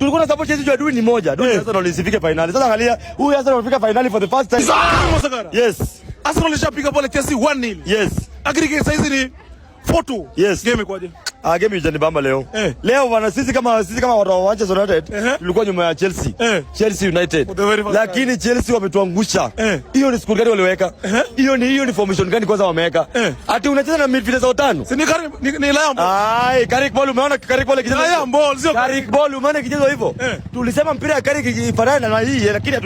tulikuwa na support hizo adui ni moja. Adui Arsenal isifike finali. Sasa angalia, huyu Arsenal amefika finali for the first time. Yes. Arsenal ishapiga pole Chelsea 1-0. Yes. Aggregate size ni 4-2. Yes. Game kwaje? Game ijanibamba leo. Leo bwana sisi kama watu wa Manchester United tulikuwa nyuma ya Chelsea. Chelsea United. Lakini Chelsea wametuangusha. Hiyo ni score gani waliweka? Hiyo ni formation gani kwanza wameweka? Ati unacheza na midfielders watano. Si ni Liam. Ai, Carrick Ball umeona Carrick Ball kicheza. Liam Ball sio Carrick Ball umeona kicheza hivyo. Tulisema mpira ya Carrick ifanana na hii lakini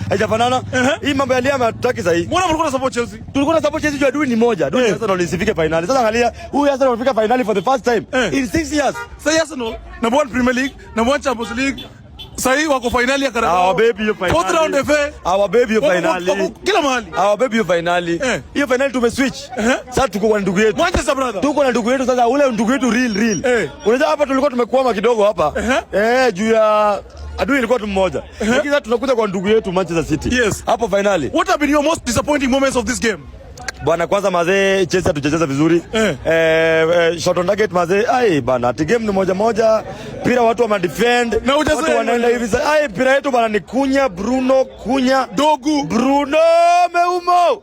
haijafanana. Hii mambo ya Liam hatutaki sahihi. Mbona mlikuwa na support Chelsea? Tulikuwa na support Chelsea adui ni moja. Adui Arsenal isifike finali. Sasa angalia, huyu Arsenal amefika finali for the first time in 6 years. Say Arsenal, number 1 Premier League, number 1 Champions League. Sahi wako finali ya Carabao. Our baby yo finali. Fourth round FA. Our baby yo finali. Kila mahali. Our baby yo finali. Hiyo finali tumeswitch. Sasa tuko kwa ndugu yetu. Manchester brother. Tuko na ndugu yetu sasa, ule ndugu yetu real. Unajua hapa tulikuwa tumekwama kidogo hapa. Juu ya adui ilikuwa tu mmoja. Lakini sasa tunakuja kwa ndugu yetu Manchester City. Yes. Hapo finali. What have been your most disappointing moments of this game? Bwana kwanza mazee Chelsea hatucheza vizuri. Shot on target mazee. Ai bana, ati game ni moja. Pira watu wa defend. Watu wanaenda hivi sasa. Ai pira yetu bana ni Bruno, Dogu, Bruno, Meumo.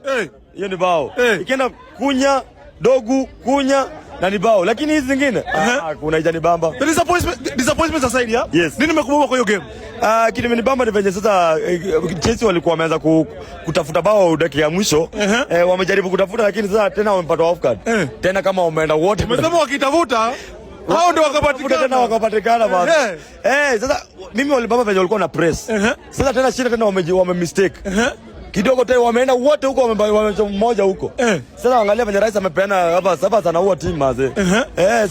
Hiyo ni bao. Ikienda Dogu, na ni bao. Lakini hizi zingine kuna ijanibamba. The disappointment aside ya? Yes. Nini nimekubamba kwa hiyo game? Kitu imenibamba ni venye sasa Chelsea walikuwa wameanza kutafuta bao dakika ya mwisho. Wamejaribu kutafuta lakini sasa tena wamepata off card. Tena kama wameenda wote. Umesema wakitafuta hao ndio wakapatikana basi. Sasa mimi walibamba venye walikuwa na press. Sasa tena shida tena wame mistake. Kidogo tena wameenda wote huko mmoja huko. Sasa angalia venye rais amepeana hapa sana huwa timu mazee.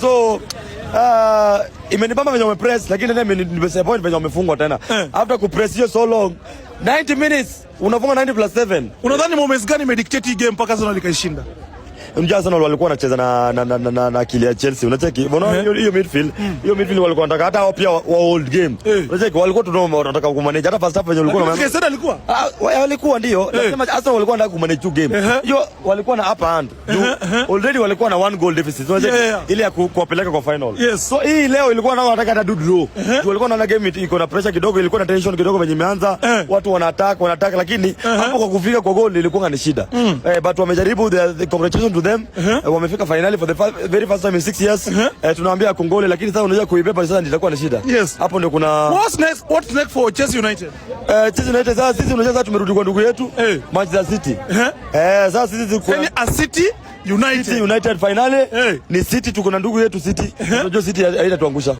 So imenibamba venye wamepress lakini tena nimedisappoint venye wamefungwa tena. After kupress hiyo so long 90 minutes unafunga 90+7. Unadhani moments gani imedictate game mpaka Arsenal ikaishinda? Arsenal walikuwa wanacheza na akili ya Chelsea. Unacheki? Unaona hiyo midfield. Hiyo midfield walikuwa wanataka hata wao pia wa old game. Unacheki? Walikuwa tunao wanataka kumanage hata first half wenyewe walikuwa na Keseda alikuwa. Walikuwa ndio. Nasema Arsenal walikuwa wanataka kumanage two game. Hiyo walikuwa na upper hand. Already walikuwa na 1 goal deficit. Unacheki? Ile ya kuwapeleka kwa final. So hii leo ilikuwa nao wanataka hata draw. Walikuwa na game iko na pressure kidogo, ilikuwa na tension kidogo venye imeanza. Watu wanataka lakini hapo kwa kufika kwa goal ilikuwa ni shida. But wamejaribu, the congratulations to them. Wamefika finali for the very first time in 6 years. Tunawaambia kongole lakini sasa unaweza kuibeba sasa ndio itakuwa ni shida. Hapo ndio kuna what's next for Chelsea United? Chelsea United sasa sisi unaweza tumerudi kwa ndugu yetu Manchester City. Sasa sisi tuko a City United finali ni City, tuko na ndugu yetu City. Unajua City haitatuangusha.